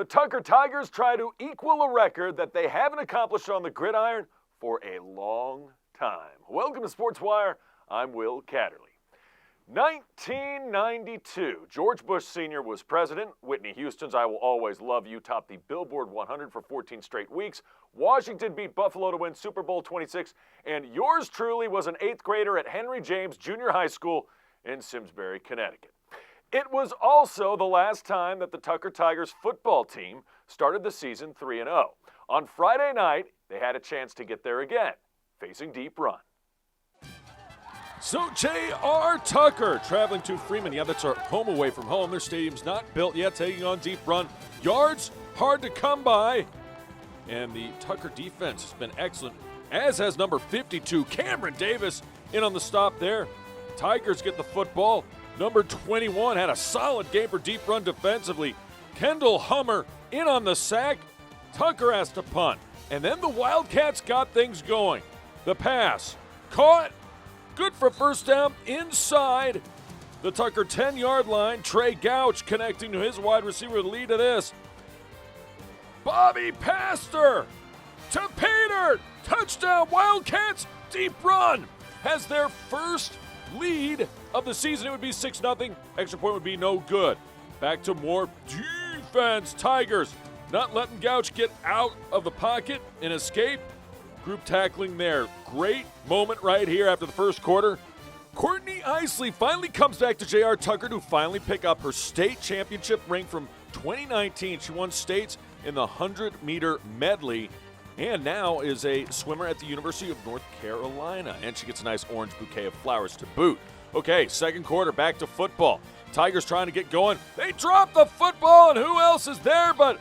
The Tucker Tigers try to equal a record that they haven't accomplished on the gridiron for a long time. Welcome to Sports Wire. I'm Will Catterley. 1992, George Bush Sr. was president. Whitney Houston's I Will Always Love You topped the Billboard 100 for 14 straight weeks. Washington beat Buffalo to win Super Bowl 26. And yours truly was an 8th grader at Henry James Junior High School in Simsbury, Connecticut. It was also the last time that the Tucker Tigers football team started the season 3-0. On Friday night, they had a chance to get there again, facing Deep Run. So J.R. Tucker traveling to Freeman. Yeah, that's our home away from home. Their stadium's not built yet, taking on Deep Run. Yards hard to come by. And the Tucker defense has been excellent, as has number 52, Cameron Davis, in on the stop there. Tigers get the football. Number 21 had a solid game for Deep Run defensively. Kendall Hummer in on the sack. Tucker has to punt. And then the Wildcats got things going. The pass caught. Good for first down inside the Tucker 10-yard line. Trey Gouch connecting to his wide receiver to lead to this. Bobby Pastor to Peter. Touchdown Wildcats. Deep Run has their first lead of the season. It would be 6-0. Extra point would be no good. Back to more defense. Tigers not letting Gouch get out of the pocket and escape. Group tackling there. Great moment right here after the first quarter. Courtney Isley finally comes back to J.R. Tucker to finally pick up her state championship ring from 2019. She won states in the 100-meter medley and now is a swimmer at the University of North Carolina. And she gets a nice orange bouquet of flowers to boot. Okay, second quarter, back to football. Tigers trying to get going. They drop the football, and who else is there but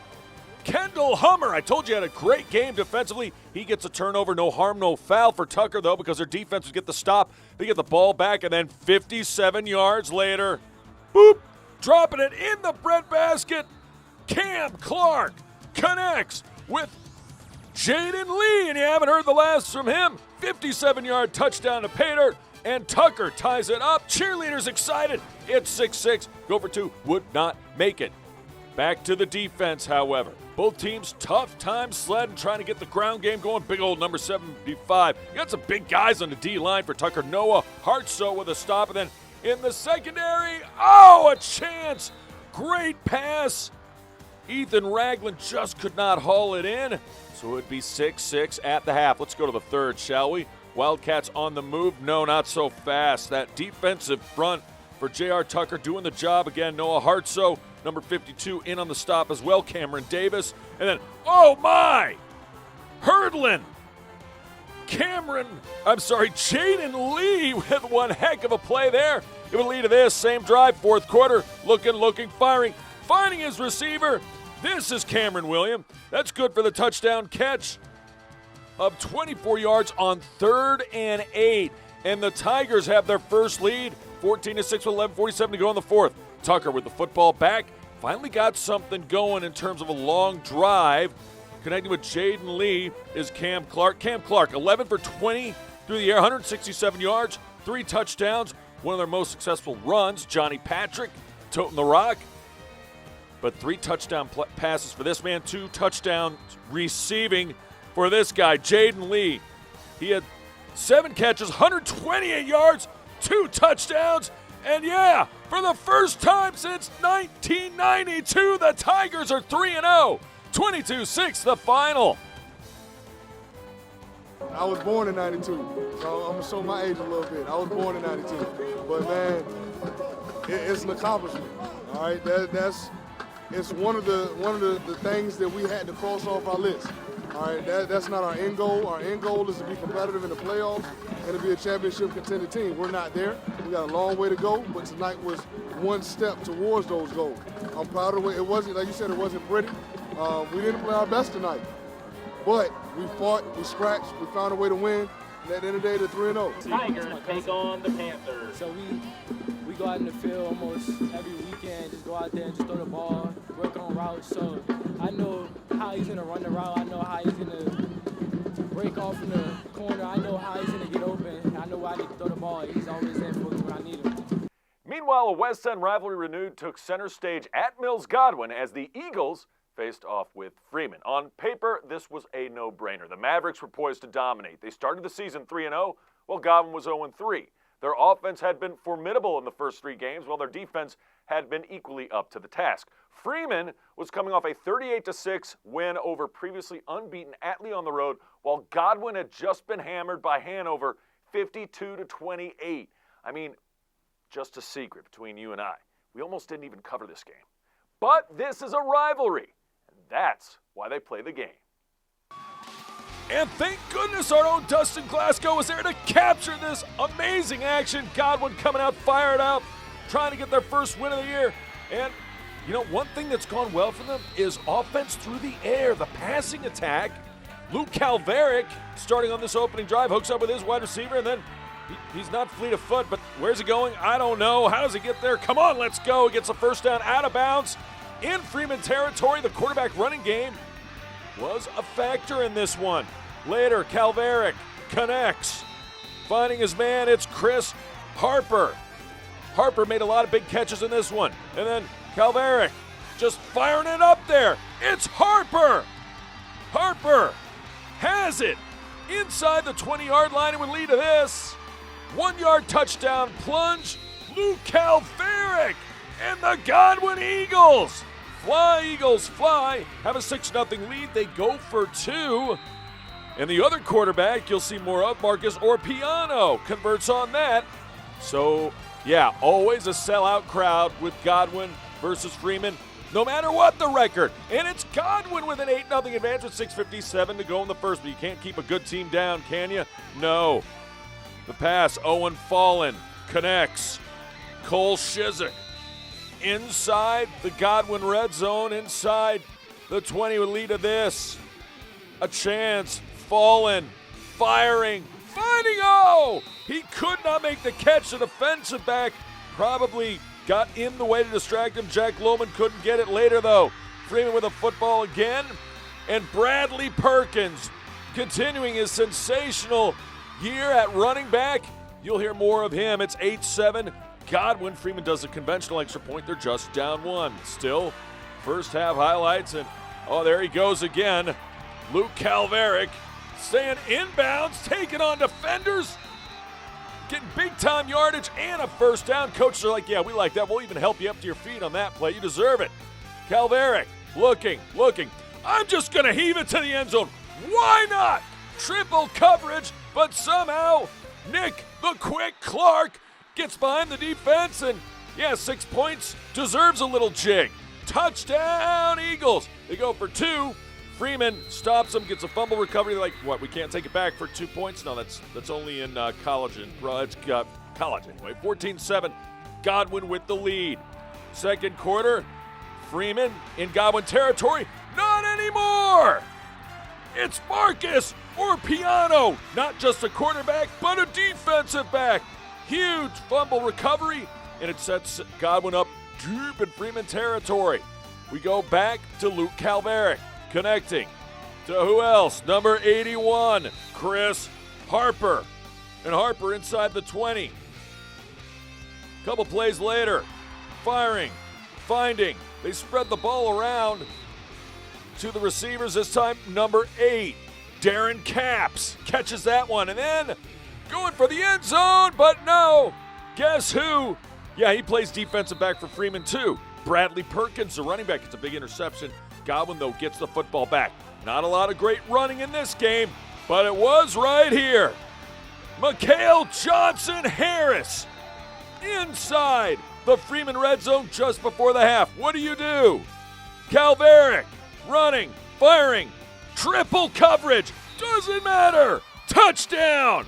Kendall Hummer? I told you he had a great game defensively. He gets a turnover, no harm, no foul for Tucker, though, because their defense would get the stop. They get the ball back, and then 57 yards later, boop, dropping it in the breadbasket. Cam Clark connects with Jaden Lee, and you haven't heard the last from him. 57-yard touchdown to Pater, and Tucker ties it up. Cheerleaders excited. It's 6-6. Go for two. Would not make it. Back to the defense, however. Both teams tough time sledding, trying to get the ground game going. Big old number 75. You got some big guys on the D-line for Tucker. Noah Hartsoe with a stop, and then in the secondary, a chance. Great pass. Ethan Ragland just could not haul it in. So it would be 6-6 at the half. Let's go to the third, shall we? Wildcats on the move. No, not so fast. That defensive front for J.R. Tucker doing the job again. Noah Hartsoe, number 52, in on the stop as well. Cameron Davis. And then, Hurdlin. Jaden Lee with one heck of a play there. It would lead to this. Same drive, fourth quarter. Looking, firing. Finding his receiver. This is Cameron Williams. That's good for the touchdown catch of 24 yards on 3rd and 8. And the Tigers have their first lead, 14-6 with 11:47 to go in the fourth. Tucker with the football back. Finally got something going in terms of a long drive. Connecting with Jaden Lee is Cam Clark. Cam Clark, 11 for 20 through the air, 167 yards, 3 touchdowns. One of their most successful runs, Johnny Patrick, toting the rock. But 3 touchdown passes for this man, 2 touchdowns receiving for this guy, Jaden Lee. He had 7 catches, 128 yards, 2 touchdowns. And yeah, for the first time since 1992, the Tigers are 3-0. 22-6, the final. I was born in 92, so I'm going to show my age a little bit. I was born in 92. But, man, it's an accomplishment, all right? It's one of the things that we had to cross off our list. All right, that's not our end goal. Our end goal is to be competitive in the playoffs and to be a championship contender team. We're not there. We got a long way to go, but tonight was one step towards those goals. I'm proud of it. It wasn't, like you said, it wasn't pretty. We didn't play our best tonight, but we fought, we scratched, we found a way to win. And at the end of the day, they're 3-0. Tigers take on the Panthers. So we go out in the field almost every weekend, just go out there and just throw the ball, work on routes. So I know how he's going to run the route. I know how he's going to break off in the corner. I know how he's going to get open. I know where I need to throw the ball. He's always there for me when I need him. Meanwhile, a West End rivalry renewed took center stage at Mills Godwin as the Eagles faced off with Freeman. On paper, this was a no-brainer. The Mavericks were poised to dominate. They started the season 3-0, while Godwin was 0-3. Their offense had been formidable in the first 3 games, while their defense had been equally up to the task. Freeman was coming off a 38-6 win over previously unbeaten Atlee on the road, while Godwin had just been hammered by Hanover 52-28. I mean, just a secret between you and I. We almost didn't even cover this game. But this is a rivalry, and that's why they play the game. And thank goodness our own Dustin Glasgow was there to capture this amazing action. Godwin coming out fired up, trying to get their first win of the year. And, you know, one thing that's gone well for them is offense through the air, the passing attack. Luke Calveric, starting on this opening drive, hooks up with his wide receiver, and then he's not fleet of foot, but where's he going? I don't know. How does he get there? Come on, let's go. He gets a first down out of bounds in Freeman territory. The quarterback running game was a factor in this one. Later, Calveric connects. Finding his man, it's Chris Harper. Harper made a lot of big catches in this one. And then Calveric just firing it up there. It's Harper. Harper has it inside the 20-yard line and would lead to this. 1-yard touchdown plunge. Luke Calveric and the Godwin Eagles. Fly, Eagles, fly. Have a 6-0 lead. They go for 2. And the other quarterback you'll see more of, Marcus Orpiano, converts on that. So, yeah, always a sellout crowd with Godwin versus Freeman, no matter what the record. And it's Godwin with an 8-0 advantage with 6:57 to go in the first. But you can't keep a good team down, can you? No. The pass, Owen Fallen connects. Cole Shizik inside the Godwin red zone, inside the 20 would lead to this. A chance. Fallen, firing, finding, he could not make the catch. The defensive back probably got in the way to distract him. Jack Lohman couldn't get it later, though. Freeman with a football again. And Bradley Perkins continuing his sensational year at running back. You'll hear more of him. It's 8-7. Godwin. Freeman does a conventional extra point. They're just down 1. Still, first half highlights. And, there he goes again. Luke Calveric staying inbounds, taking on defenders, getting big-time yardage and a first down. Coaches are like, yeah, we like that. We'll even help you up to your feet on that play. You deserve it. Calveric looking. I'm just going to heave it to the end zone. Why not? Triple coverage, but somehow Nick the Quick Clark gets behind the defense and, 6 points, deserves a little jig. Touchdown, Eagles. They go for 2. Freeman stops him, gets a fumble recovery. They're like, what, we can't take it back for 2 points? No, that's only in college. It's college anyway. 14-7, Godwin with the lead. Second quarter, Freeman in Godwin territory. Not anymore! It's Marcus Orpiano. Not just a quarterback, but a defensive back. Huge fumble recovery, and it sets Godwin up deep in Freeman territory. We go back to Luke Calveric. Connecting to who else? Number 81, Chris Harper. And Harper inside the 20. Couple plays later, firing, finding. They spread the ball around to the receivers. This time, number 8, Darren Capps catches that one. And then going for the end zone, but no. Guess who? Yeah, he plays defensive back for Freeman too. Bradley Perkins, the running back, gets a big interception. Godwin, though, gets the football back. Not a lot of great running in this game, but it was right here. Mikhail Johnson-Harris inside the Freeman red zone just before the half. What do? Calveric running, firing, triple coverage. Doesn't matter. Touchdown.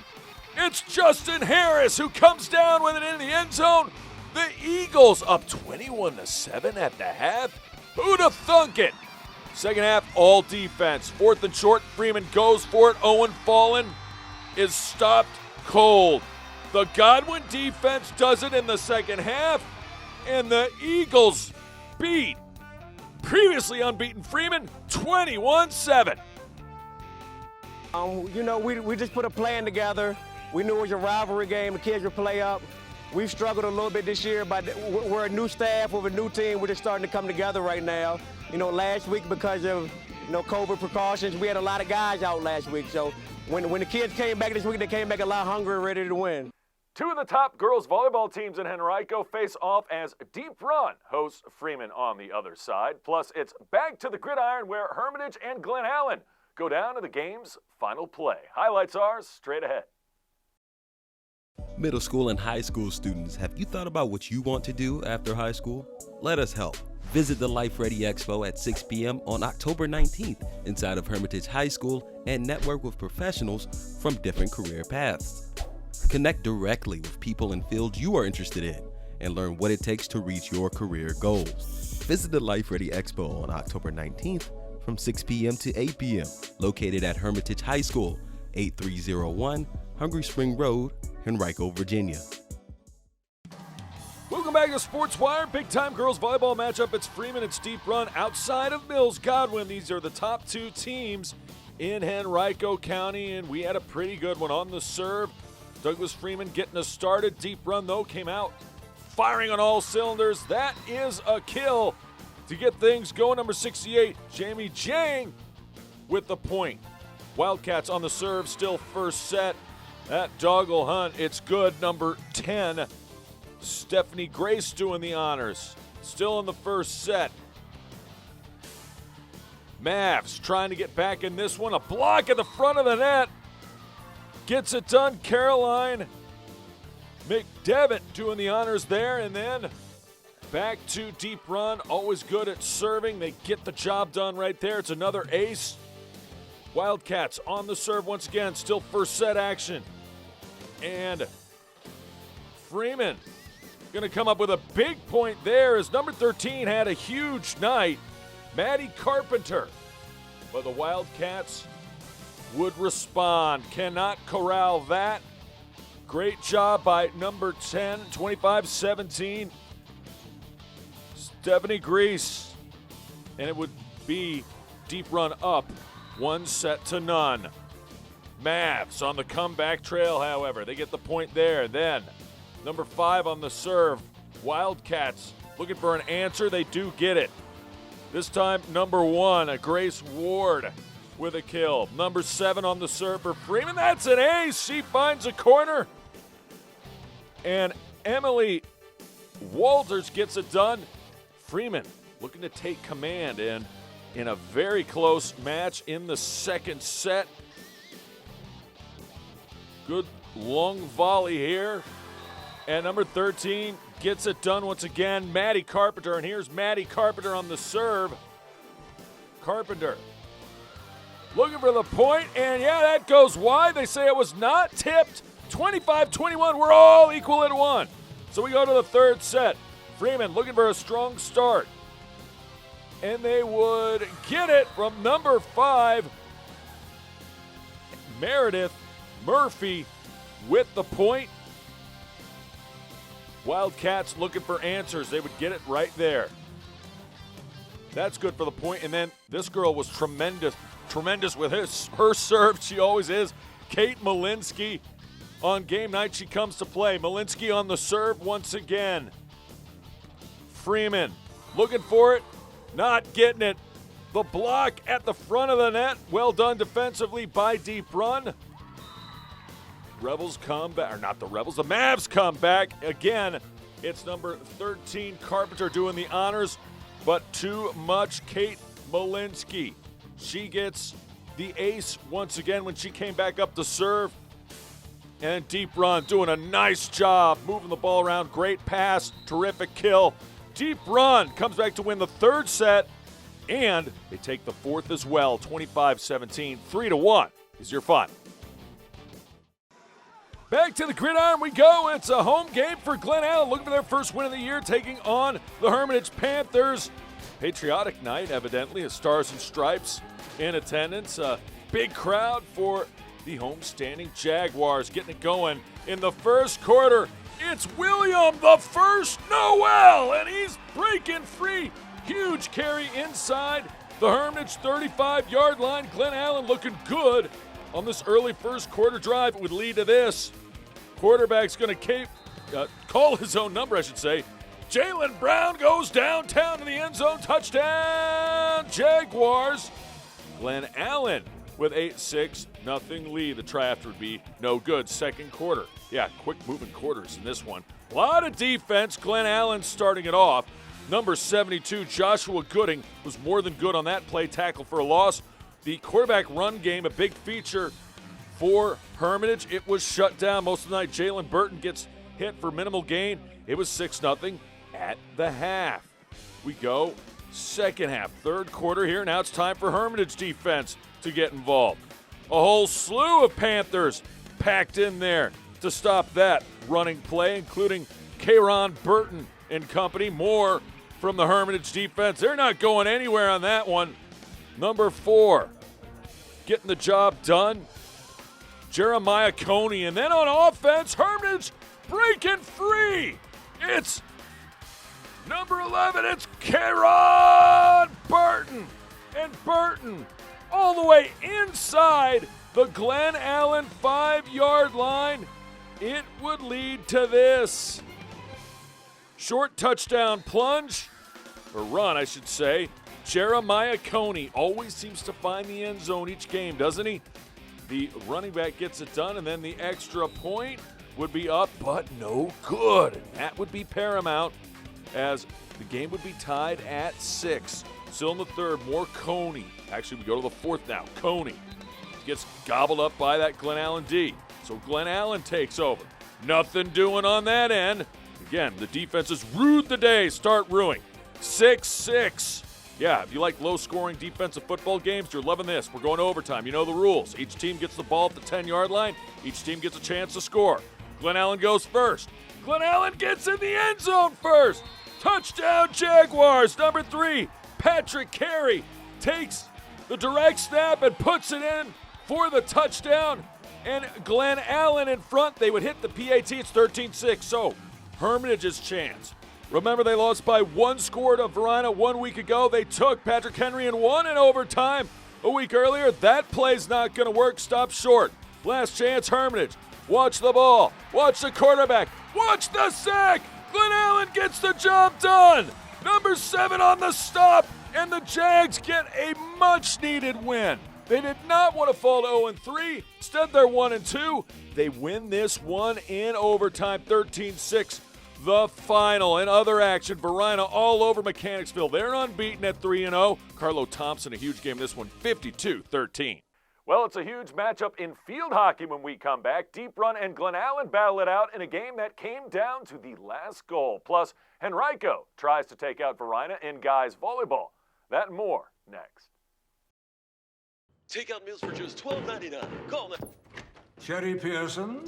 It's Justin Harris who comes down with it in the end zone. The Eagles up 21-7 at the half. Who'd have thunk it? Second half, all defense. 4th and short, Freeman goes for it. Owen Fallen is stopped cold. The Godwin defense does it in the second half, and the Eagles beat previously unbeaten Freeman 21-7. We just put a plan together. We knew it was a rivalry game. The kids would play up. we've struggled a little bit this year, but we're a new staff with a new team. We're just starting to come together right now. You know, last week because of, you know, COVID precautions, we had a lot of guys out last week. So when the kids came back this week, they came back a lot hungrier, ready to win. Two of the top girls volleyball teams in Henrico face off as Deep Run hosts Freeman on the other side. Plus, it's back to the gridiron where Hermitage and Glen Allen go down to the game's final play. Highlights are straight ahead. Middle school and high school students, have you thought about what you want to do after high school? Let us help. Visit the Life Ready Expo at 6 p.m. on October 19th inside of Hermitage High School and network with professionals from different career paths. Connect directly with people in fields you are interested in and learn what it takes to reach your career goals. Visit the Life Ready Expo on October 19th from 6 p.m. to 8 p.m. located at Hermitage High School, 8301 Hungry Spring Road, Henrico, Virginia. Welcome back to Sports Wire. Big-time girls volleyball matchup. It's Freeman, it's Deep Run. Outside of Mills, Godwin, these are the top two teams in Henrico County, and we had a pretty good one on the serve. Douglas Freeman getting us started. Deep Run, though, came out firing on all cylinders. That is a kill to get things going. Number 68, Jamie Jang with the point. Wildcats on the serve, still first set. That doggle hunt, it's good. Number 10, Stephanie Grace doing the honors. Still in the first set. Mavs trying to get back in this one. A block at the front of the net. Gets it done. Caroline McDevitt doing the honors there. And then back to Deep Run. Always good at serving. They get the job done right there. It's another ace. Wildcats on the serve once again. Still first set action. And Freeman going to come up with a big point there as number 13 had a huge night. Maddie Carpenter. But the Wildcats would respond. Cannot corral that. Great job by number 10, 25-17. Stephanie Grease. And it would be Deep Run up 1-0. Mavs on the comeback trail, however. They get the point there. Then number 5 on the serve. Wildcats looking for an answer. They do get it. This time, number 1, a Grace Ward with a kill. Number 7 on the serve for Freeman. That's an ace. She finds a corner. And Emily Walters gets it done. Freeman looking to take command, and in a very close match in the second set. Good long volley here. And number 13 gets it done once again. Maddie Carpenter. And here's Maddie Carpenter on the serve. Carpenter looking for the point. And yeah, that goes wide. They say it was not tipped. 25-21. We're all equal at 1. So we go to the third set. Freeman looking for a strong start. And they would get it from number 5. Meredith Murphy with the point. Wildcats looking for answers. They would get it right there. That's good for the point. And then this girl was tremendous with her serve. She always is. Kate Malinsky. On game night, she comes to play. Malinsky on the serve once again. Freeman looking for it. Not getting it. The block at the front of the net. Well done defensively by Deep Run. Rebels come back, or not the Rebels, the Mavs come back. Again, it's number 13, Carpenter doing the honors, but too much. Kate Malinsky. She gets the ace once again when she came back up to serve. And Deep Run doing a nice job moving the ball around. Great pass, terrific kill. Deep Run comes back to win the third set, and they take the fourth as well. 25-17, 3-1 is your final. Back to the gridiron we go. It's a home game for Glen Allen, looking for their first win of the year, taking on the Hermitage Panthers. Patriotic night, evidently, as Stars and Stripes in attendance. A big crowd for the homestanding Jaguars, getting it going in the first quarter. It's William, the first Noel, and he's breaking free. Huge carry inside the Hermitage 35-yard line. Glen Allen looking good on this early first quarter drive. It would lead to this. Quarterback's going to call his own number, I should say. Jaylen Brown goes downtown to the end zone. Touchdown, Jaguars. Glen Allen with a 6-0 lead. The try after would be no good. Second quarter. Yeah, quick moving quarters in this one. A lot of defense. Glen Allen starting it off. Number 72, Joshua Gooding, was more than good on that play. Tackle for a loss. The quarterback run game, a big feature for Hermitage. It was shut down most of the night. Jalen Burton gets hit for minimal gain. It was 6-0 at the half. We go second half, third quarter here. Now it's time for Hermitage defense to get involved. A whole slew of Panthers packed in there to stop that running play, including Kayron Burton and company. More from the Hermitage defense. They're not going anywhere on that one. Number 4, getting the job done, Jeremiah Coney. And then on offense, Hermitage breaking free. It's number 11, it's Kayron Burton. And Burton all the way inside the Glen Allen 5-yard line. It would lead to this. Short touchdown plunge, or run, I should say. Jeremiah Coney always seems to find the end zone each game, doesn't he? The running back gets it done, and then the extra point would be up, but no good. And that would be paramount, as the game would be tied at 6. Still in the third, more Coney. Actually, we go to the fourth now. Coney gets gobbled up by that Glen Allen D. So Glen Allen takes over. Nothing doing on that end. Again, the defenses rued the day, start ruining. 6-6. Yeah, if you like low-scoring defensive football games, you're loving this. We're going to overtime. You know the rules. Each team gets the ball at the 10-yard line. Each team gets a chance to score. Glen Allen goes first. Glen Allen gets in the end zone first. Touchdown, Jaguars. Number 3, Patrick Carey takes the direct snap and puts it in for the touchdown. And Glen Allen in front. They would hit the PAT. It's 13-6. So Hermitage's chance. Remember, they lost by 1 score to Varina 1 week ago. They took Patrick Henry and won in overtime a week earlier. That play's not going to work. Stop short. Last chance, Hermitage. Watch the ball. Watch the quarterback. Watch the sack. Glen Allen gets the job done. Number 7 on the stop. And the Jags get a much-needed win. They did not want to fall to 0-3. Instead, they're 1-2. They win this one in overtime, 13-6. The final. In other action, Varina all over Mechanicsville. They're unbeaten at 3-0. Carlo Thompson, a huge game this one, 52-13. Well, it's a huge matchup in field hockey when we come back. Deep Run and Glen Allen battle it out in a game that came down to the last goal. Plus, Henrico tries to take out Varina in guys volleyball. That and more next. Takeout meals for just $12.99. Call them. Sherry Pearson.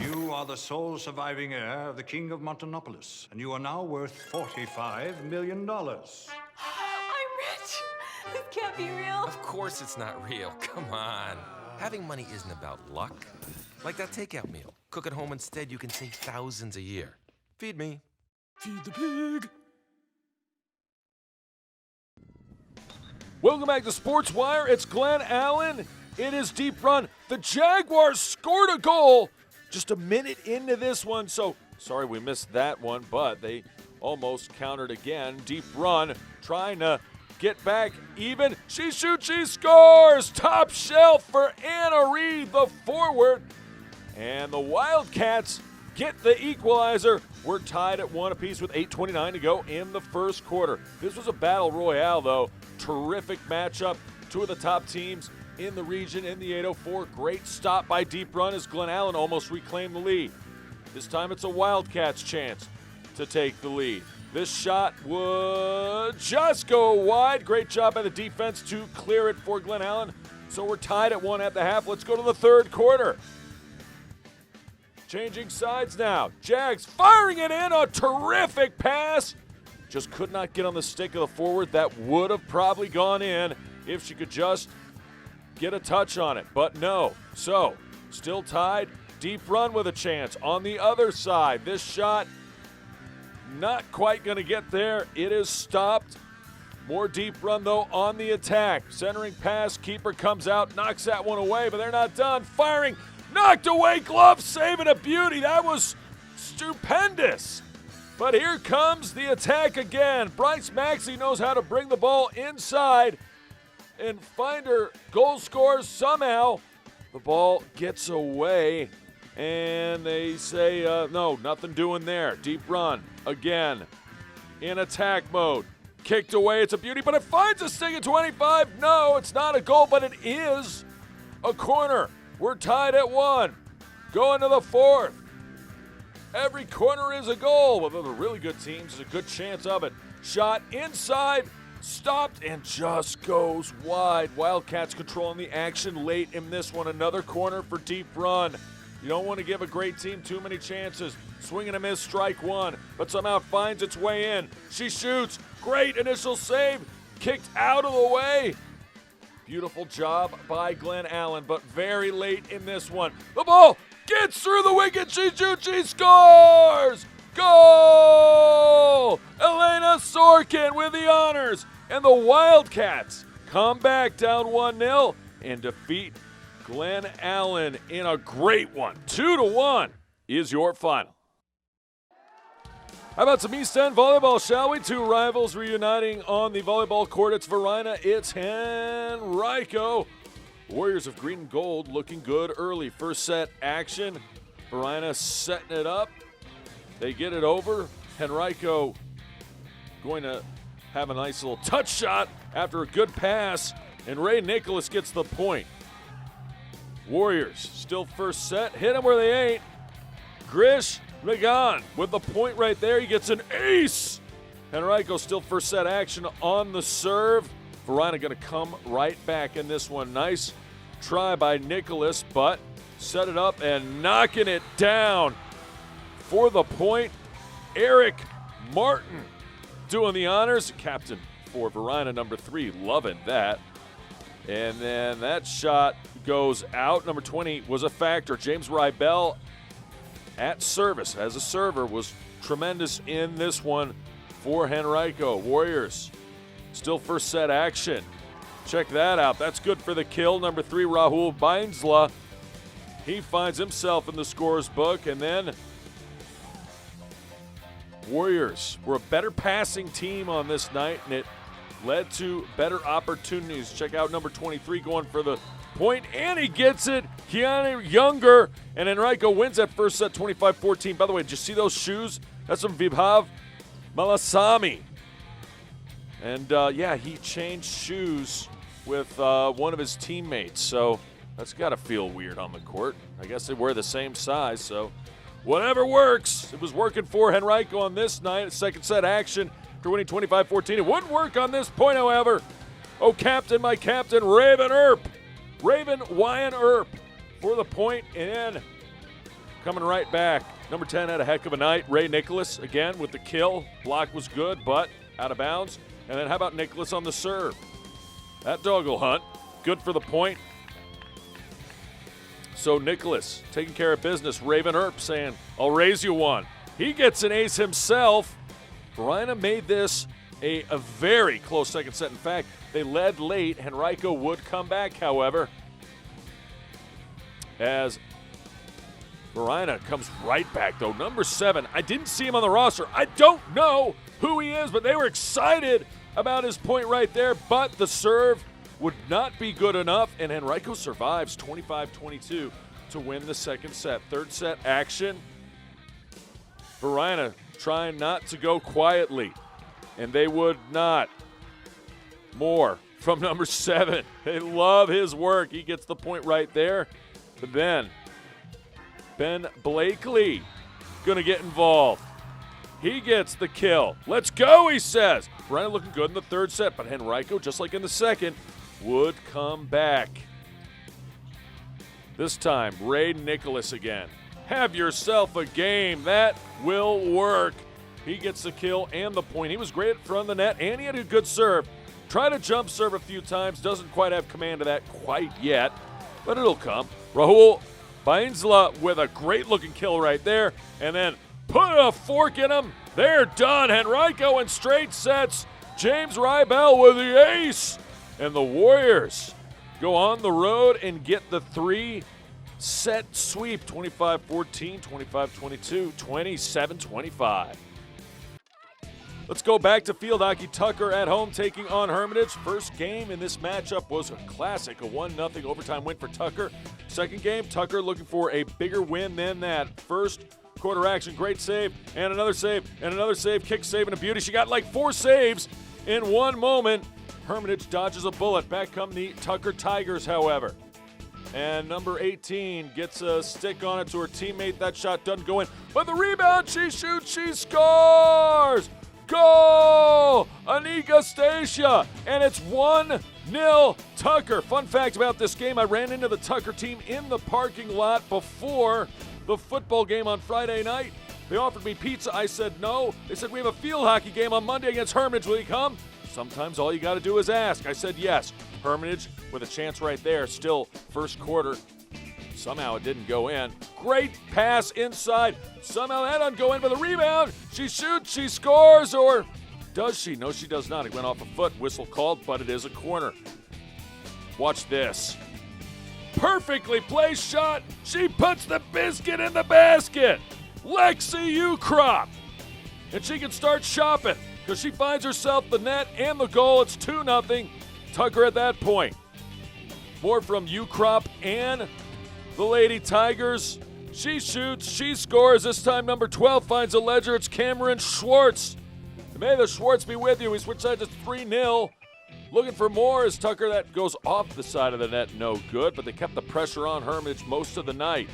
You are the sole surviving heir of the King of Montanopolis, and you are now worth $45 million. I'm rich. This can't be real. Of course it's not real. Come on. Having money isn't about luck. Like that takeout meal. Cook at home instead, you can save thousands a year. Feed me. Feed the pig. Welcome back to Sports Wire. It's Glen Allen. It is Deep Run. The Jaguars scored a goal just a minute into this one. So, sorry we missed that one, but they almost countered again. Deep Run trying to get back even. She shoots, she scores. Top shelf for Anna Reed, the forward. And the Wildcats get the equalizer. We're tied at 1 apiece with 8:29 to go in the first quarter. This was a battle royale, though. Terrific matchup. 2 of the top teams in the region in the 804. Great stop by Deep Run as Glen Allen almost reclaimed the lead. This time it's a Wildcats chance to take the lead. This shot would just go wide. Great job by the defense to clear it for Glen Allen. So we're tied at 1 at the half. Let's go to the third quarter. Changing sides now. Jags firing it in. A terrific pass. Just could not get on the stick of the forward. That would have probably gone in if she could just get a touch on it. But no. So, still tied. Deep Run with a chance. On the other side, this shot not quite going to get there. It is stopped More deep run, though, on the attack. Centering pass, keeper comes out, knocks that one away, but they're not done. Firing, knocked away, glove, saving a beauty. That was stupendous. But here comes the attack again. Bryce Maxey knows how to bring the ball inside and find her goal scores somehow. The ball gets away, and they say, no, nothing doing there. Deep run again in attack mode. Kicked away, it's a beauty, but it finds a sting at 25. No, it's not a goal, but it is a corner. We're tied at 1. Going to the 4th. Every corner is a goal. Well, the really good teams, there's a good chance of it. Shot inside, stopped, and just goes wide. Wildcats controlling the action late in this one. Another corner for deep run. You don't want to give a great team too many chances. Swing and a miss, strike one, but somehow finds its way in. She shoots. Great initial save. Kicked out of the way. Beautiful job by Glen Allen, but very late in this one. The ball gets through the wicket. She shoots. She scores. Goal! Elena Sorkin with the honors. And the Wildcats come back down 1-0 and defeat Glen Allen in a great one. 2-1 is your final. How about some East End volleyball, shall we? Two rivals reuniting on the volleyball court. It's Varina, it's Henrico. Warriors of green and gold looking good early. First set action. Varina setting it up. They get it over. Henrico going to have a nice little touch shot after a good pass. And Ray Nicholas gets the point. Warriors still first set. Hit them where they ain't. Grish McGon with the point right there. He gets an ace. Henrico still first set action on the serve. Varina going to come right back in this one. Nice try by Nicholas, but set it up and knocking it down for the point. Eric Martin doing the honors. Captain for Varina, number 3, loving that. And then that shot goes out. Number 20 was a factor. James Rybell at service as a server was tremendous in this one for Henrico. Warriors still first set action. Check that out. That's good for the kill. Number 3, Rahul Bainsla. He finds himself in the scores book. And then Warriors were a better passing team on this night, and it led to better opportunities. Check out number 23 going for the point, and he gets it. Keanu Younger, and Henrico wins that first set 25-14. By the way, did you see those shoes? That's from Vibhav Malasamy. And, yeah, he changed shoes with one of his teammates, so that's got to feel weird on the court. I guess they wear the same size, so whatever works. It was working for Henrico on this night. Second set action after winning 25-14. It wouldn't work on this point, however. Oh, captain, my captain, Raven Wyan Earp for the point, and coming right back. Number 10 had a heck of a night. Ray Nicholas, again, with the kill. Block was good, but out of bounds. And then how about Nicholas on the serve? That dog will hunt. Good for the point. So Nicholas taking care of business. Raven Earp saying, I'll raise you one. He gets an ace himself. Varina made this a very close second set. In fact, they led late. Henrico would come back, however, as Varina comes right back, though. Number 7, I didn't see him on the roster. I don't know who he is, but they were excited about his point right there, but the serve would not be good enough, and Henrico survives 25-22 to win the second set. Third set action. Varina trying not to go quietly, and they would not. More from number 7. They love his work. He gets the point right there. But then Ben Blakely going to get involved. He gets the kill. Let's go, he says. Varina looking good in the third set, but Henrico, just like in the second, would come back. This time, Ray Nicholas again. Have yourself a game. That will work. He gets the kill and the point. He was great at front of the net, and he had a good serve. Tried to jump serve a few times. Doesn't quite have command of that quite yet, but it'll come. Rahul Bainsla with a great-looking kill right there, and then put a fork in him. They're done. Henrico in straight sets James Rybell with the ace. And the Warriors go on the road and get the 3-set sweep, 25-14, 25-22, 27-25. Let's go back to field hockey. Tucker at home taking on Hermitage. First game in this matchup was a classic, a 1-0 overtime win for Tucker. Second game, Tucker looking for a bigger win than that. First quarter action, great save, and another save, and another save, kick save, and a beauty. She got like 4 saves in one moment. Hermitage dodges a bullet. Back come the Tucker Tigers, however. And number 18 gets a stick on it to her teammate. That shot doesn't go in. But the rebound, she shoots, she scores! Goal! Anika Stasia, and it's 1-0 Tucker. Fun fact about this game, I ran into the Tucker team in the parking lot before the football game on Friday night. They offered me pizza. I said no. They said, we have a field hockey game on Monday against Hermitage. Will you come? Sometimes all you got to do is ask. I said yes. Hermitage with a chance right there. Still first quarter. Somehow it didn't go in. Great pass inside. Somehow that doesn't go in for the rebound. She shoots, she scores, or does she? No, she does not. It went off a foot. Whistle called, but it is a corner. Watch this. Perfectly placed shot. She puts the biscuit in the basket. Lexi Ukrop. And she can start shopping because she finds herself the net and the goal. It's 2-0. Tucker at that point. More from Ukrop and the Lady Tigers. She shoots, she scores. This time number 12 finds a ledger. It's Cameron Schwartz. And may the Schwartz be with you. We switch sides to 3-0. Looking for more as Tucker, that goes off the side of the net. No good, but they kept the pressure on Hermitage most of the night.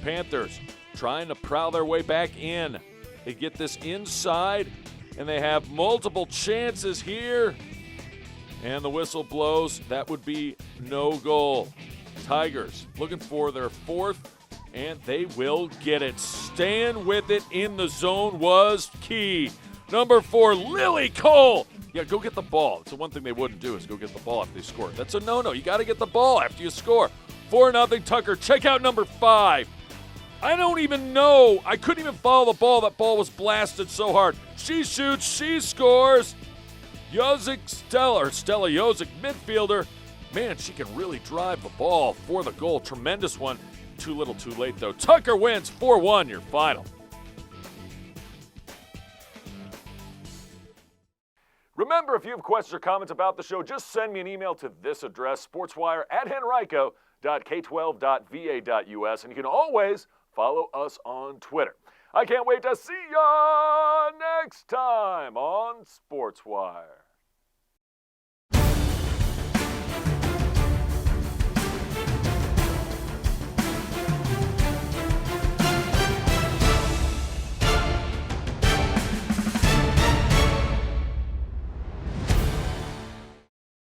Panthers trying to prowl their way back in. They get this inside, and they have multiple chances here. And the whistle blows. That would be no goal. Tigers looking for their 4th, and they will get it. Staying with it in the zone was key. Number 4, Lily Cole. Yeah, go get the ball. It's the one thing they wouldn't do is go get the ball after they score. That's a no-no. You got to get the ball after you score. 4-0 Tucker. Check out number 5. I don't even know. I couldn't even follow the ball. That ball was blasted so hard. She shoots. She scores. Stella Jozic, midfielder. Man, she can really drive the ball for the goal. Tremendous one. Too little, too late, though. Tucker wins 4-1, your final. Remember, if you have questions or comments about the show, just send me an email to this address, sportswire@henrico.k12.va.us, and you can always follow us on Twitter. I can't wait to see ya next time on Sportswire.